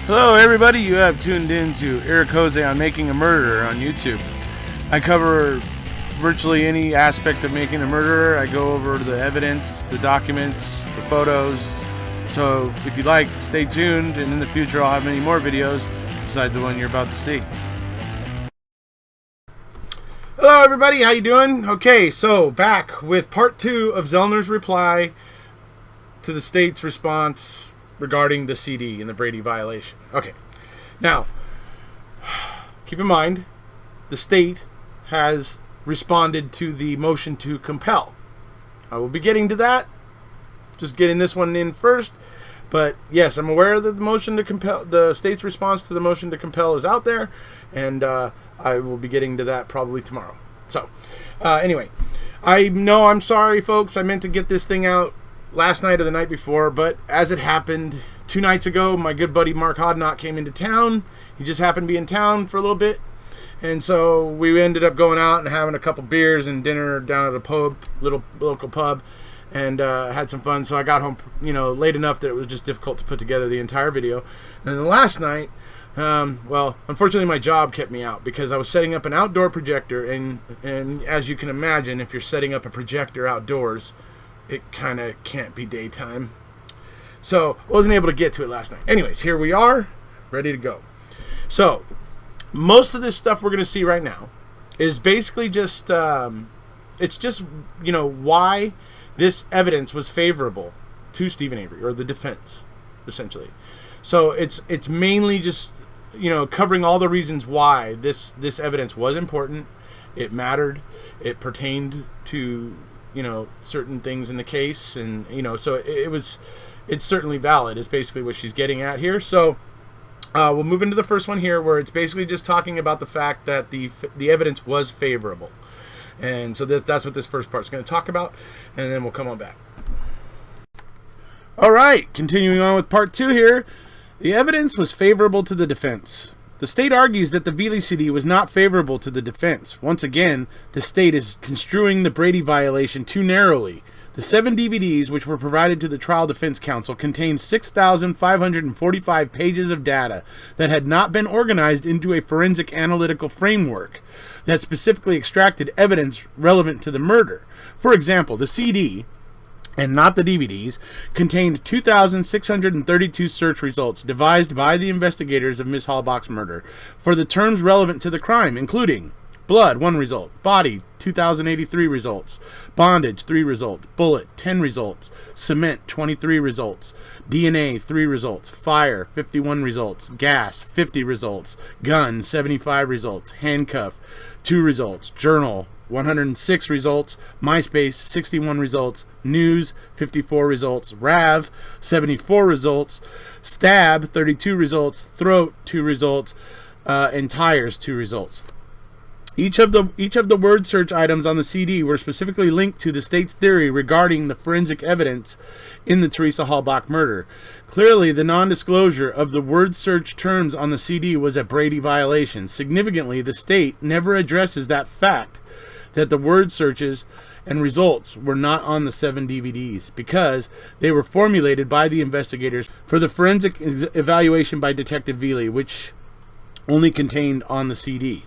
Hello everybody, you have tuned in to Eric Jose on Making a Murderer on YouTube. I cover virtually any aspect of making a murderer. I go over the evidence, the documents, the photos. So if you like, stay tuned, and in the future I'll have many more videos besides the one you're about to see. Hello everybody, how you doing? Okay, so back with part 2 of Zellner's reply to the state's response regarding the CD and the Brady violation. Okay, now, keep in mind, the state has responded to the motion to compel. I will be getting to that, just getting this one in first. But yes, I'm aware that the motion to compel, the state's response to the motion to compel is out there, and I will be getting to that probably tomorrow. So, anyway, I know I'm sorry, folks. I meant to get this thing out last night or the night before, but as it happened, 2 nights ago, my good buddy Mark Hodnott came into town. He just happened to be in town for a little bit, and so we ended up going out and having a couple beers and dinner down at a pub, little local pub, and had some fun. So I got home, late enough that it was just difficult to put together the entire video. And then last night, unfortunately my job kept me out because I was setting up an outdoor projector, and as you can imagine, if you're setting up a projector outdoors, it kind of can't be daytime. So I wasn't able to get to it last night. Anyways, here we are, ready to go. So most of this stuff we're going to see right now is basically just, it's just, why this evidence was favorable to Stephen Avery, or the defense, essentially. So it's mainly just, covering all the reasons why this evidence was important. It mattered. It pertained to, certain things in the case, and so it's certainly valid is basically what she's getting at here. So we'll move into the first one here, where it's basically just talking about the fact that the evidence was favorable, and so that's what this first part is going to talk about, and then we'll come on back. All right, continuing on with part 2 here. The evidence was favorable to the defense. The state argues that the Veely CD was not favorable to the defense. Once again, the state is construing the Brady violation too narrowly. The 7 DVDs, which were provided to the trial defense counsel, contained 6,545 pages of data that had not been organized into a forensic analytical framework that specifically extracted evidence relevant to the murder. For example, the CD, and not the DVDs, contained 2,632 search results devised by the investigators of Miss Halbach's murder for the terms relevant to the crime, including blood, 1 result; body, 2,083 results; bondage, 3 results; bullet, 10 results; cement, 23 results; DNA, 3 results; fire, 51 results; gas, 50 results; gun, 75 results; handcuff, 2 results; journal, 106 results; MySpace, 61 results; news, 54 results; RAV, 74 results; stab, 32 results; throat, 2 results; and tires, 2 results. Each of the word search items on the CD were specifically linked to the state's theory regarding the forensic evidence in the Teresa Halbach murder. Clearly, the non-disclosure of the word search terms on the CD was a Brady violation. Significantly, the state never addresses that fact, that the word searches and results were not on the 7 DVDs because they were formulated by the investigators for the forensic evaluation by Detective Veely, which were only contained on the CD.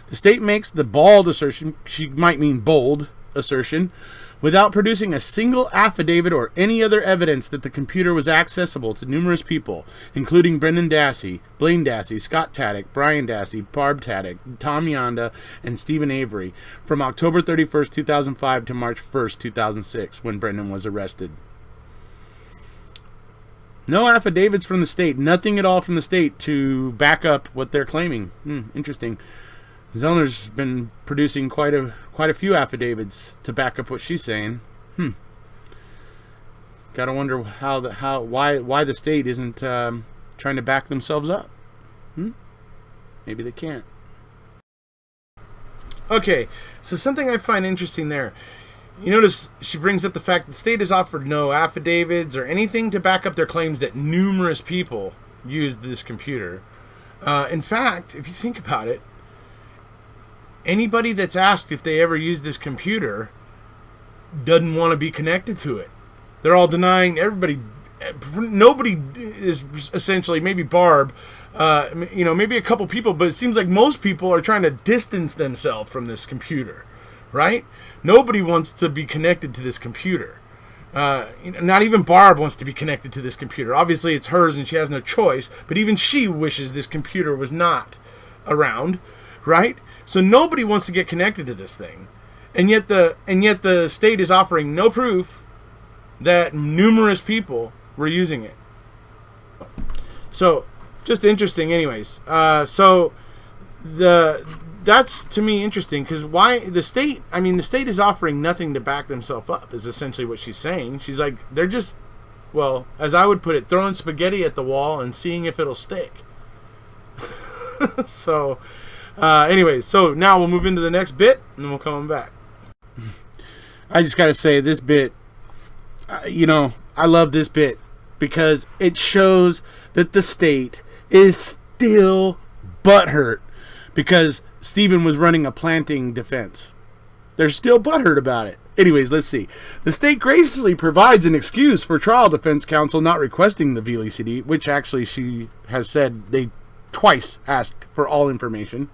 The state makes the bald assertion, she might mean bold assertion, without producing a single affidavit or any other evidence that the computer was accessible to numerous people, including Brendan Dassey, Blaine Dassey, Scott Taddock, Brian Dassey, Barb Taddock, Tom Yonda, and Stephen Avery, from October 31st, 2005 to March 1st, 2006, when Brendan was arrested. No affidavits from the state, nothing at all from the state to back up what they're claiming. Interesting. Zellner's been producing quite a few affidavits to back up what she's saying. Gotta wonder why the state isn't trying to back themselves up. Maybe they can't. Okay, so something I find interesting there. You notice she brings up the fact that the state has offered no affidavits or anything to back up their claims that numerous people used this computer. In fact, if you think about it, anybody that's asked if they ever used this computer doesn't want to be connected to it. They're all denying. Everybody nobody is essentially, maybe Barb, maybe a couple people, but it seems like most people are trying to distance themselves from this computer, right? Nobody wants to be connected to this computer. Not even Barb wants to be connected to this computer. Obviously, it's hers and she has no choice, but even she wishes this computer was not around, right? So nobody wants to get connected to this thing. And yet the state is offering no proof that numerous people were using it. So, just interesting anyways. That's to me interesting, because why the state is offering nothing to back themselves up, is essentially what she's saying. She's like, they're just, well, as I would put it, throwing spaghetti at the wall and seeing if it'll stick. So, anyways, so now we'll move into the next bit and then we'll come back. I just got to say, this bit, I love this bit because it shows that the state is still butthurt because Stephen was running a planting defense. They're still butthurt about it. Anyways, let's see. The state graciously provides an excuse for trial defense counsel not requesting the VLCD, which actually she has said they twice asked for all information.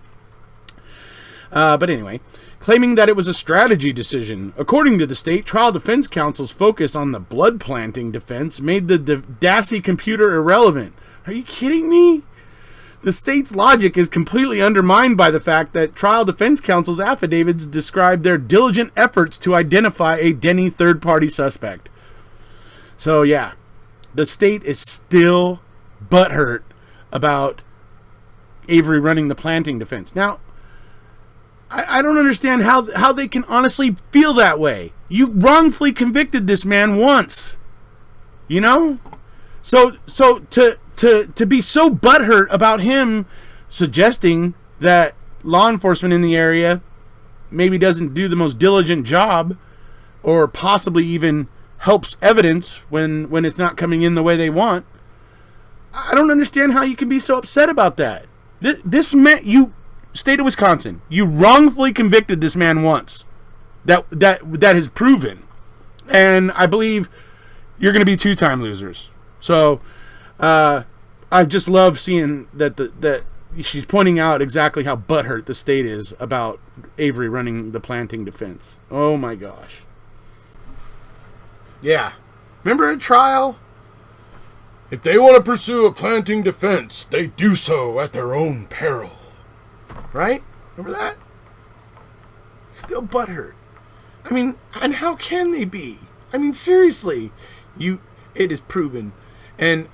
But anyway, claiming that it was a strategy decision. According to the state, trial defense counsel's focus on the blood planting defense made the DASI computer irrelevant. Are you kidding me? The state's logic is completely undermined by the fact that trial defense counsel's affidavits describe their diligent efforts to identify a Denny third-party suspect. So, yeah, the state is still butthurt about Avery running the planting defense. Now, I don't understand how they can honestly feel that way. You wrongfully convicted this man once. You know? So to be so butthurt about him suggesting that law enforcement in the area maybe doesn't do the most diligent job, or possibly even helps evidence when it's not coming in the way they want, I don't understand how you can be so upset about that. This meant you... State of Wisconsin, you wrongfully convicted this man once. That is proven. And I believe you're going to be two-time losers. So, I just love seeing that she's pointing out exactly how butthurt the state is about Avery running the planting defense. Oh my gosh. Yeah. Remember at trial? If they want to pursue a planting defense, they do so at their own peril. Right? Remember that? Still butthurt. I mean, and how can they be? I mean, seriously, it is proven, and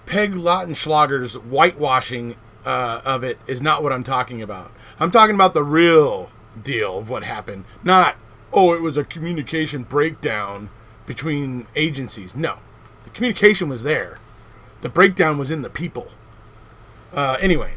Peg Lautenschlager's whitewashing of it is not what I'm talking about. I'm talking about the real deal of what happened. Not, it was a communication breakdown between agencies. No, the communication was there. The breakdown was in the people. Anyway.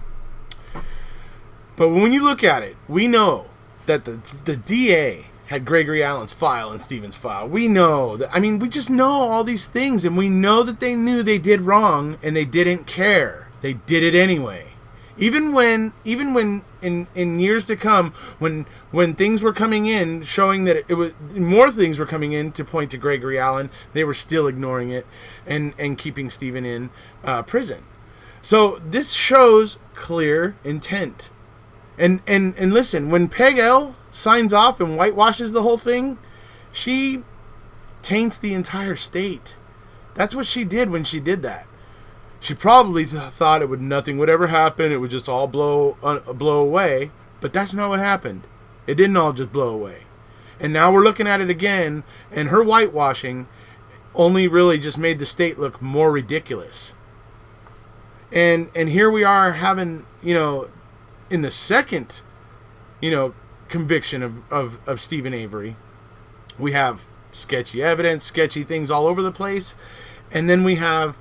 But when you look at it, we know that the DA had Gregory Allen's file and Stephen's file. We know that, we just know all these things, and we know that they knew they did wrong and they didn't care. They did it anyway. Even when in years to come, when things were coming in showing that it was more things were coming in to point to Gregory Allen, they were still ignoring it and keeping Stephen in prison. So this shows clear intent. And listen, when Peg L signs off and whitewashes the whole thing, she taints the entire state. That's what she did when she did that. She probably thought nothing would ever happen. It would just all blow away. But that's not what happened. It didn't all just blow away. And now we're looking at it again, and her whitewashing only really just made the state look more ridiculous. And here we are having, in the second, conviction of Stephen Avery, we have sketchy evidence, sketchy things all over the place, and then we have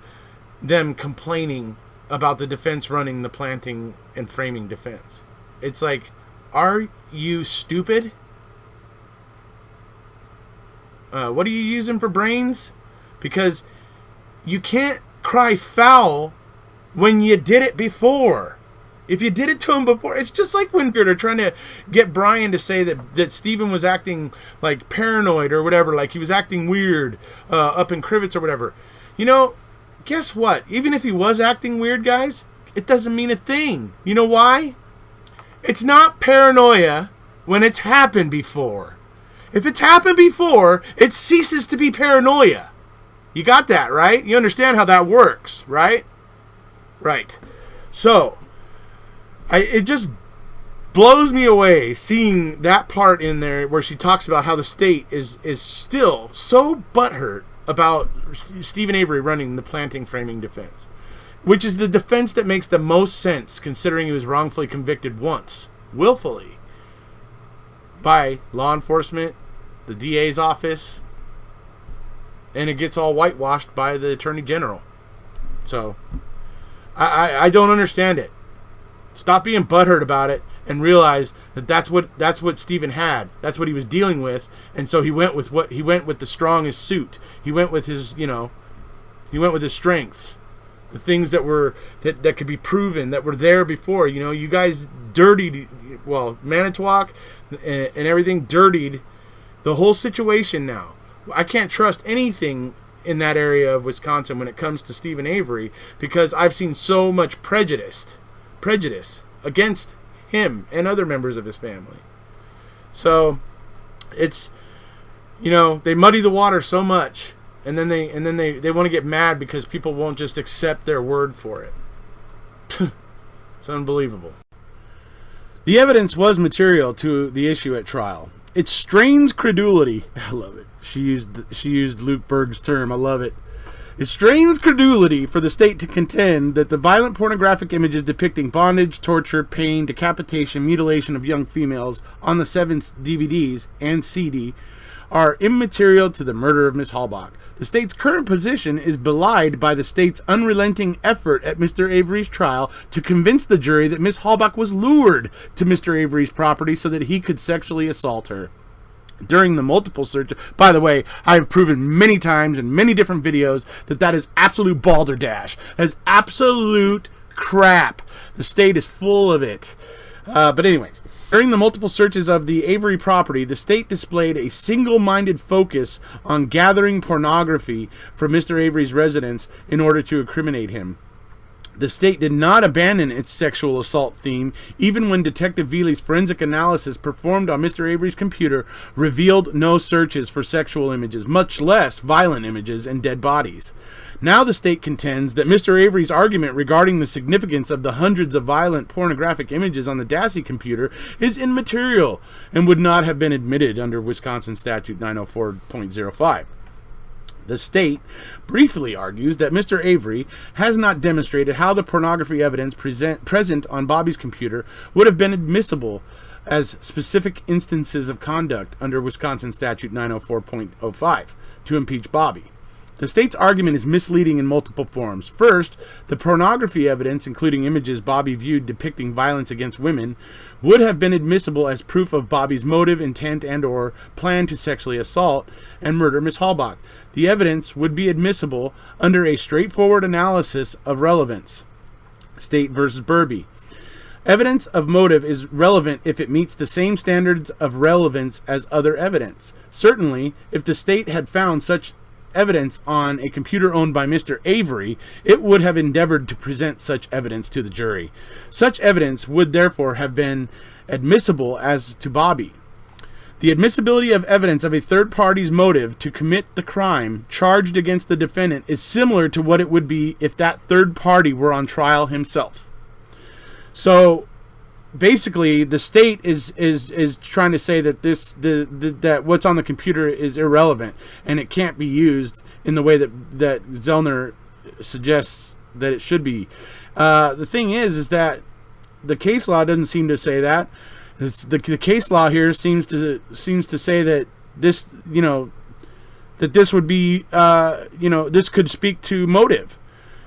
them complaining about the defense running the planting and framing defense. It's like, are you stupid? What are you using for brains? Because you can't cry foul when you did it before. If you did it to him before, it's just like when they're trying to get Brian to say that Stephen was acting like paranoid or whatever, like he was acting weird up in Crivets or whatever. You know, guess what? Even if he was acting weird, guys, it doesn't mean a thing. You know why? It's not paranoia when it's happened before. If it's happened before, it ceases to be paranoia. You got that, right? You understand how that works, right? Right. So, it just blows me away seeing that part in there where she talks about how the state is still so butthurt about Stephen Avery running the planting framing defense, which is the defense that makes the most sense considering he was wrongfully convicted once, willfully, by law enforcement, the DA's office, and it gets all whitewashed by the Attorney General. So, I don't understand it. Stop being butthurt about it and realize that that's what Stephen had. That's what he was dealing with, and so he went with the strongest suit. He went with his, he went with his strengths, the things that could be proven, that were there before. You guys dirtied, Manitowoc and everything dirtied the whole situation now. I can't trust anything in that area of Wisconsin when it comes to Stephen Avery because I've seen so much prejudice against him and other members of his family. So it's, they muddy the water so much, and then they want to get mad because people won't just accept their word for it. It's unbelievable. The evidence was material to the issue at trial. It strains credulity. I love it. She used Luke Berg's term. I love it. It strains credulity for the state to contend that the violent pornographic images depicting bondage, torture, pain, decapitation, mutilation of young females on the 7 DVDs and CD are immaterial to the murder of Miss Halbach. The state's current position is belied by the state's unrelenting effort at Mr. Avery's trial to convince the jury that Miss Halbach was lured to Mr. Avery's property so that he could sexually assault her. During the multiple search, by the way, I have proven many times in many different videos that is absolute balderdash. That is absolute crap. The state is full of it. But anyways, during the multiple searches of the Avery property, the state displayed a single-minded focus on gathering pornography from Mr. Avery's residence in order to incriminate him. The state did not abandon its sexual assault theme, even when Detective Veely's forensic analysis performed on Mr. Avery's computer revealed no searches for sexual images, much less violent images and dead bodies. Now the state contends that Mr. Avery's argument regarding the significance of the hundreds of violent pornographic images on the Dassey computer is immaterial and would not have been admitted under Wisconsin Statute 904.05. The state briefly argues that Mr. Avery has not demonstrated how the pornography evidence present on Bobby's computer would have been admissible as specific instances of conduct under Wisconsin Statute 904.05 to impeach Bobby. The state's argument is misleading in multiple forms. First, the pornography evidence, including images Bobby viewed depicting violence against women, would have been admissible as proof of Bobby's motive, intent, and/or plan to sexually assault and murder Miss Halbach. The evidence would be admissible under a straightforward analysis of relevance. State versus Burby. Evidence of motive is relevant if it meets the same standards of relevance as other evidence. Certainly, if the state had found such evidence on a computer owned by Mr. Avery, it would have endeavored to present such evidence to the jury. Such evidence would therefore have been admissible as to Bobby. The admissibility of evidence of a third party's motive to commit the crime charged against the defendant is similar to what it would be if that third party were on trial himself. So basically, the state is trying to say that that what's on the computer is irrelevant and it can't be used in the way that Zellner suggests that it should be. The thing is that the case law doesn't seem to say that. The case law here seems to say that this, that this would be, this could speak to motive.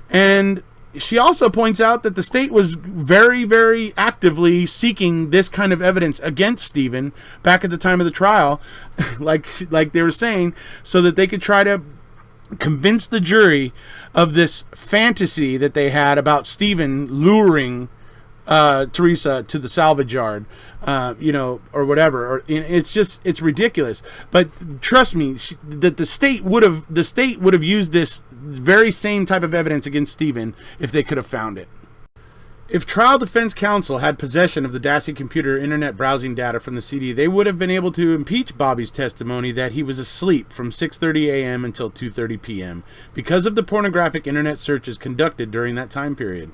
And she also points out that the state was very, very actively seeking this kind of evidence against Stephen back at the time of the trial, like they were saying, so that they could try to convince the jury of this fantasy that they had about Stephen luring Teresa to the salvage yard, or whatever. Or it's ridiculous. But trust me, that the state would have used this very same type of evidence against Stephen if they could have found it. If trial defense counsel had possession of the Dassey computer internet browsing data from the CD, they would have been able to impeach Bobby's testimony that he was asleep from 6:30 a.m. until 2:30 p.m. because of the pornographic internet searches conducted during that time period.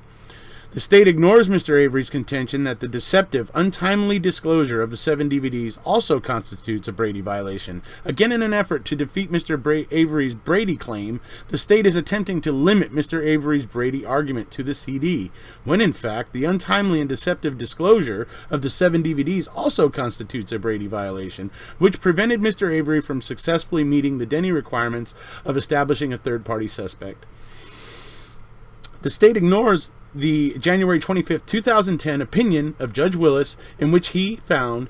The state ignores Mr. Avery's contention that the deceptive, untimely disclosure of the 7 DVDs also constitutes a Brady violation. Again, in an effort to defeat Mr. Avery's Brady claim, the state is attempting to limit Mr. Avery's Brady argument to the CD, when in fact, the untimely and deceptive disclosure of the 7 DVDs also constitutes a Brady violation, which prevented Mr. Avery from successfully meeting the Denny requirements of establishing a third-party suspect. The state ignores the January 25th, 2010 opinion of Judge Willis, in which he found,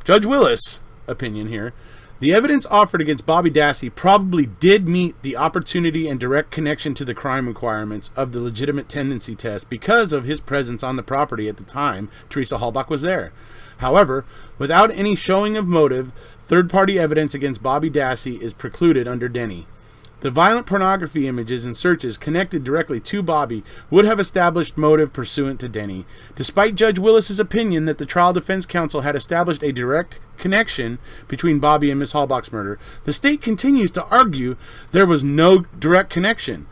Judge Willis' opinion here, the evidence offered against Bobby Dassey probably did meet the opportunity and direct connection to the crime requirements of the legitimate tendency test because of his presence on the property at the time Teresa Halbach was there. However, without any showing of motive, third-party evidence against Bobby Dassey is precluded under Denny. The violent pornography images and searches connected directly to Bobby would have established motive pursuant to Denny. Despite Judge Willis's opinion that the trial defense counsel had established a direct connection between Bobby and Miss Halbach's murder, the state continues to argue there was no direct connection.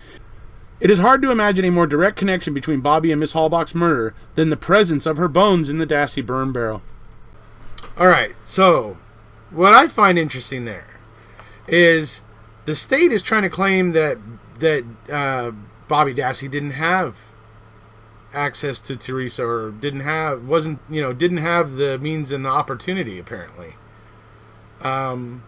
It is hard to imagine a more direct connection between Bobby and Miss Halbach's murder than the presence of her bones in the Dassey burn barrel. Alright, so what I find interesting there is the state is trying to claim that Bobby Dassey didn't have access to Teresa, or didn't have the means and the opportunity, apparently. But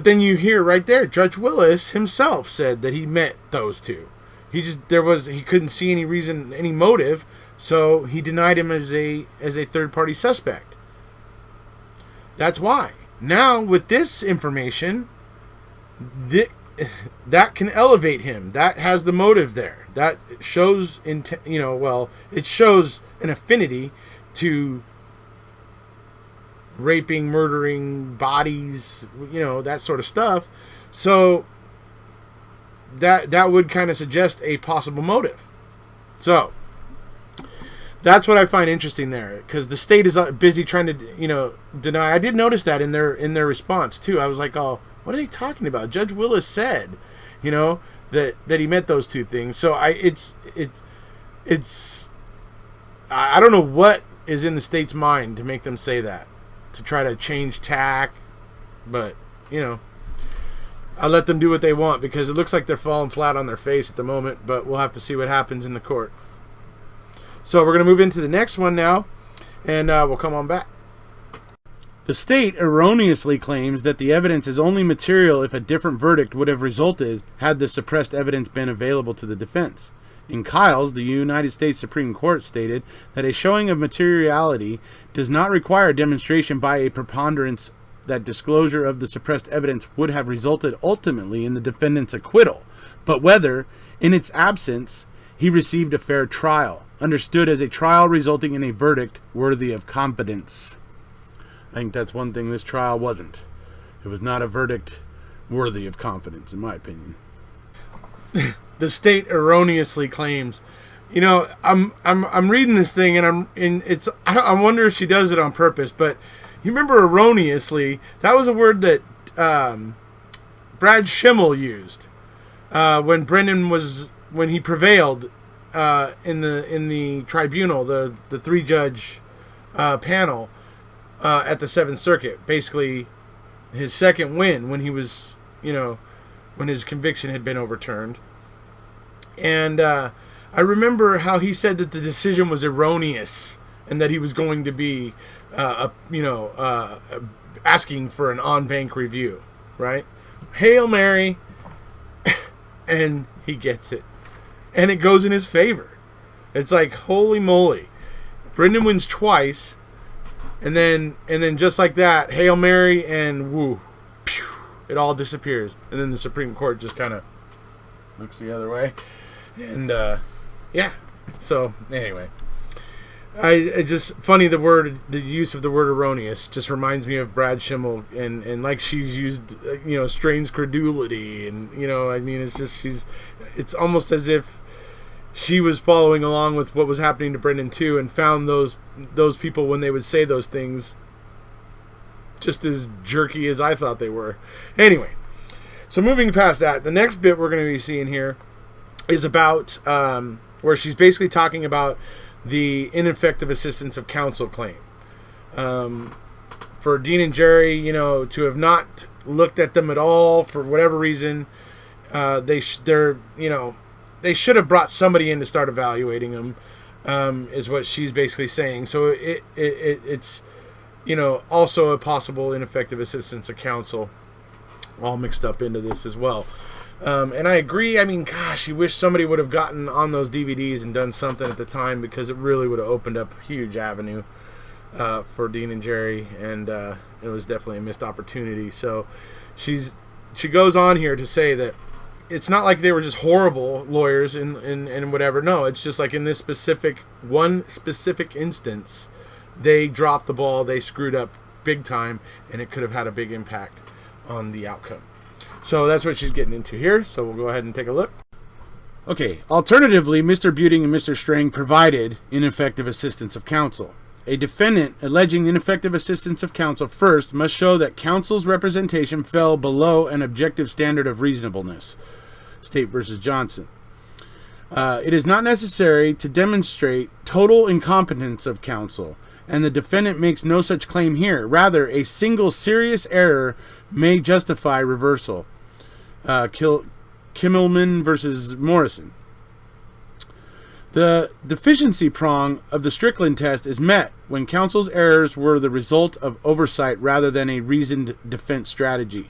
then you hear right there, Judge Willis himself said that he met those two. He couldn't see any reason, any motive, so he denied him as a third-party suspect. That's why. Now, with this information, that can elevate him. That has the motive there. That shows, it shows an affinity to raping, murdering bodies, that sort of stuff. So that would kind of suggest a possible motive. So that's what I find interesting there, because the state is busy trying to, deny. I did notice that in their response too. I was like, oh, what are they talking about? Judge Willis said, that he meant those two things. So I don't know what is in the state's mind to make them say that, to try to change tack, but I let them do what they want, because it looks like they're falling flat on their face at the moment, but we'll have to see what happens in the court. So we're going to move into the next one now, and we'll come on back. The state erroneously claims that the evidence is only material if a different verdict would have resulted had the suppressed evidence been available to the defense. In Kyles, the United States Supreme Court stated that a showing of materiality does not require demonstration by a preponderance that disclosure of the suppressed evidence would have resulted ultimately in the defendant's acquittal, but whether, in its absence, he received a fair trial, understood as a trial resulting in a verdict worthy of confidence. I think that's one thing this trial wasn't. It was not a verdict worthy of confidence, in my opinion. The state erroneously claims, I'm reading this thing, and I wonder if she does it on purpose. But you remember, erroneously, that was a word that Brad Schimmel used when he prevailed in the tribunal, the 3-judge panel. At the 7th Circuit, basically his second win when he was, when his conviction had been overturned. And I remember how he said that the decision was erroneous and that he was going to be, asking for an en-banc review, right? Hail Mary, and he gets it. And it goes in his favor. It's like, holy moly. Brendan wins twice. And then just like that, Hail Mary, and woo, pew, it all disappears. And then the Supreme Court just kind of looks the other way. And, yeah. So, anyway. I just funny the use of the word erroneous just reminds me of Brad Schimmel and like she's used strains credulity and I mean it's almost as if she was following along with what was happening to Brendan too and found those people when they would say those things just as jerky as I thought they were. Anyway, so moving past that, the next bit we're going to be seeing here is about where she's basically talking about the ineffective assistance of counsel claim. For Dean and Jerry, to have not looked at them at all for whatever reason, they should have brought somebody in to start evaluating them, is what she's basically saying. So it's also a possible ineffective assistance of counsel all mixed up into this as well. And I agree. I mean, gosh, you wish somebody would have gotten on those DVDs and done something at the time because it really would have opened up a huge avenue for Dean and Jerry, and it was definitely a missed opportunity. So she goes on here to say that it's not like they were just horrible lawyers and whatever. No, it's just like in this one specific instance, they dropped the ball, they screwed up big time, and it could have had a big impact on the outcome. So that's what she's getting into here. So we'll go ahead and take a look. Okay. Alternatively, Mr. Buting and Mr. Strang provided ineffective assistance of counsel. A defendant alleging ineffective assistance of counsel first must show that counsel's representation fell below an objective standard of reasonableness. State versus Johnson. It is not necessary to demonstrate total incompetence of counsel, and the defendant makes no such claim here. Rather, a single serious error may justify reversal. Kimmelman versus Morrison. The deficiency prong of the Strickland test is met when counsel's errors were the result of oversight rather than a reasoned defense strategy.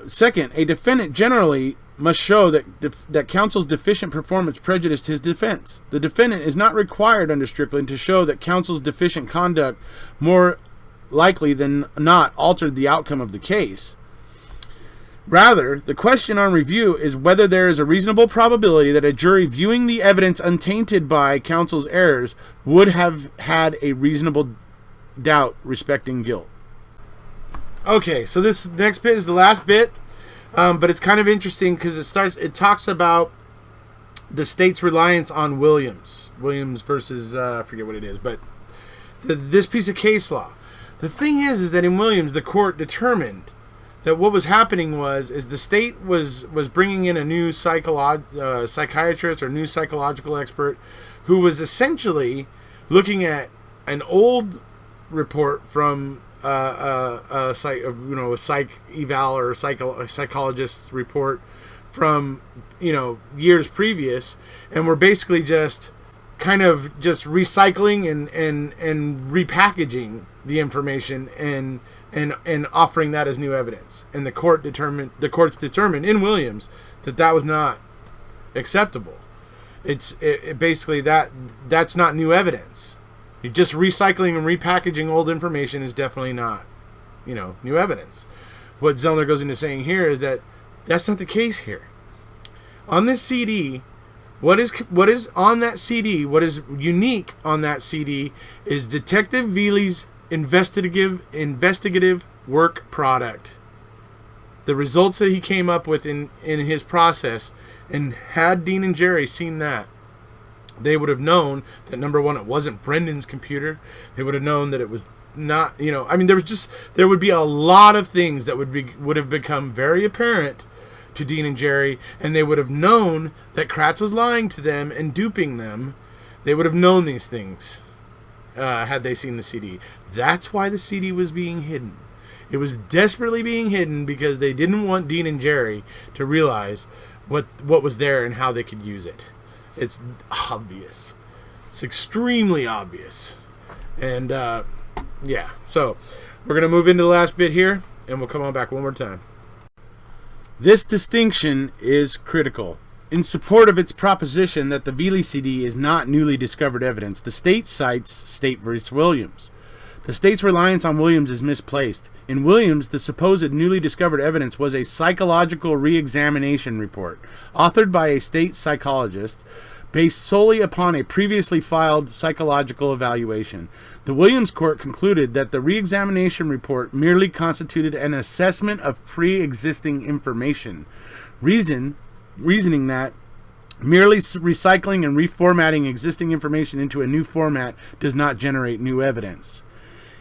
Second, a defendant generally must show that counsel's deficient performance prejudiced his defense. The defendant is not required under Strickland to show that counsel's deficient conduct more likely than not altered the outcome of the case. Rather, the question on review is whether there is a reasonable probability that a jury viewing the evidence untainted by counsel's errors would have had a reasonable doubt respecting guilt. Okay, so this next bit is the last bit, but it's kind of interesting because it talks about the state's reliance on Williams versus I forget what it is, but this piece of case law. The thing is that in Williams, the court determined that what was happening is the state was bringing in a new psychiatrist or new psychological expert who was essentially looking at an old report from a psych eval or a psychologist's report from years previous, and we're basically just kind of just recycling and repackaging the information and offering that as new evidence. And the courts determined in Williams that was not acceptable. It's basically that's not new evidence. You're just recycling and repackaging old information is definitely not, new evidence. What Zellner goes into saying here is that that's not the case here. On this CD, what is on that CD, what is unique on that CD is Detective Veely's investigative work product. The results that he came up with in his process, and had Dean and Jerry seen that, they would have known that, number one, it wasn't Brendan's computer. They would have known that it was not, there would be a lot of things that would have become very apparent to Dean and Jerry, and they would have known that Kratz was lying to them and duping them. They would have known these things had they seen the CD. That's why the CD was being hidden. It was desperately being hidden because they didn't want Dean and Jerry to realize what was there and how they could use it. It's obvious. It's extremely obvious. And, so we're going to move into the last bit here, and we'll come on back one more time. This distinction is critical. In support of its proposition that the Veely CD is not newly discovered evidence, the state cites State v. Williams. The state's reliance on Williams is misplaced. In Williams, the supposed newly discovered evidence was a psychological re-examination report, authored by a state psychologist, based solely upon a previously filed psychological evaluation. The Williams court concluded that the re-examination report merely constituted an assessment of pre-existing information, reasoning that merely recycling and reformatting existing information into a new format does not generate new evidence.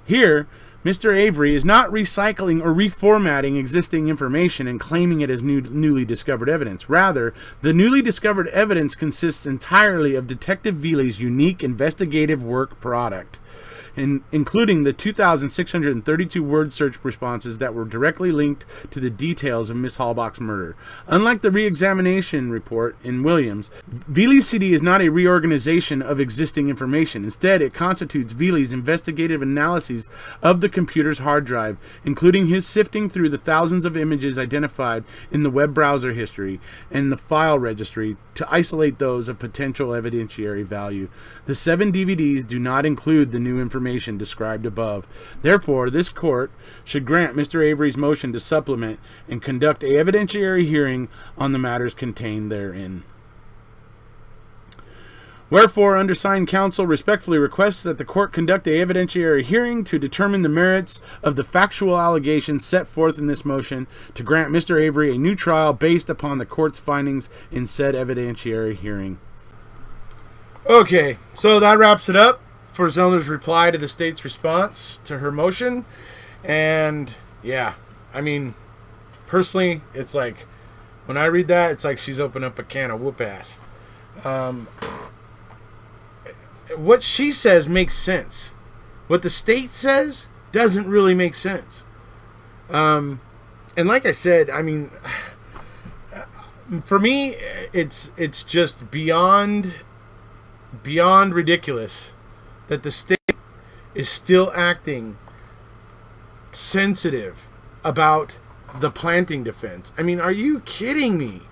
Here, Mr. Avery is not recycling or reformatting existing information and claiming it as newly discovered evidence. Rather, the newly discovered evidence consists entirely of Detective Veely's unique investigative work product, including the 2,632 word search responses that were directly linked to the details of Miss Halbach's murder. Unlike the re-examination report in Williams, Veely's CD is not a reorganization of existing information. Instead, it constitutes Veely's investigative analyses of the computer's hard drive, including his sifting through the thousands of images identified in the web browser history and the file registry to isolate those of potential evidentiary value. The 7 DVDs do not include the new information described above. Therefore, this court should grant Mr. Avery's motion to supplement and conduct an evidentiary hearing on the matters contained therein. Wherefore, undersigned counsel respectfully requests that the court conduct an evidentiary hearing to determine the merits of the factual allegations set forth in this motion, to grant Mr. Avery a new trial based upon the court's findings in said evidentiary hearing. Okay, so that wraps it up for Zellner's reply to the state's response to her motion. And yeah, I mean, personally, it's like, when I read that, it's like she's opened up a can of whoop ass. What she says makes sense. What the state says doesn't really make sense. And like I said, I mean, for me, it's just beyond ridiculous that the state is still acting sensitive about the planting defense. I mean, are you kidding me?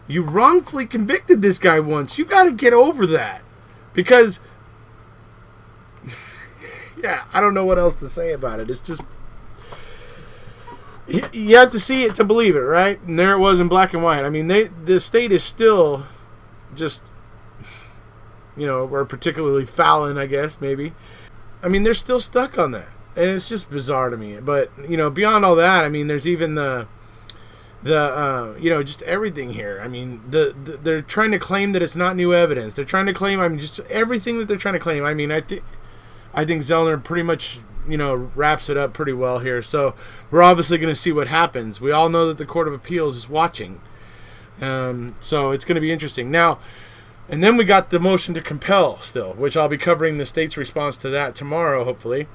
You wrongfully convicted this guy once. You got to get over that. Because, yeah, I don't know what else to say about it. It's just, you have to see it to believe it, right? And there it was in black and white. I mean, the state is still just, you know, or particularly Fallon, I guess, maybe. I mean, they're still stuck on that. And it's just bizarre to me. But, you know, beyond all that, I mean, there's even the you know, just everything here. I mean, they're trying to claim that it's not new evidence. They're trying to claim, I mean, just everything that they're trying to claim. I mean, I think Zellner pretty much, you know, wraps it up pretty well here. So we're obviously going to see what happens. We all know that the Court of Appeals is watching. So it's going to be interesting. Now, and then we got the motion to compel still, which I'll be covering the state's response to that tomorrow, hopefully.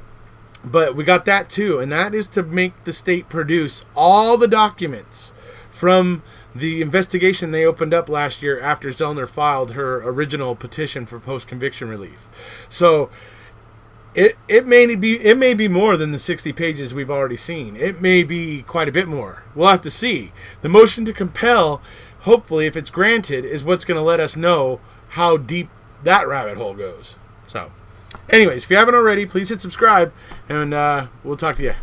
But we got that too, and that is to make the state produce all the documents from the investigation they opened up last year after Zellner filed her original petition for post-conviction relief. So it may be more than the 60 pages we've already seen. It may be quite a bit more. We'll have to see. The motion to compel, hopefully, if it's granted, is what's going to let us know how deep that rabbit hole goes. So, anyways, if you haven't already, please hit subscribe, and we'll talk to you.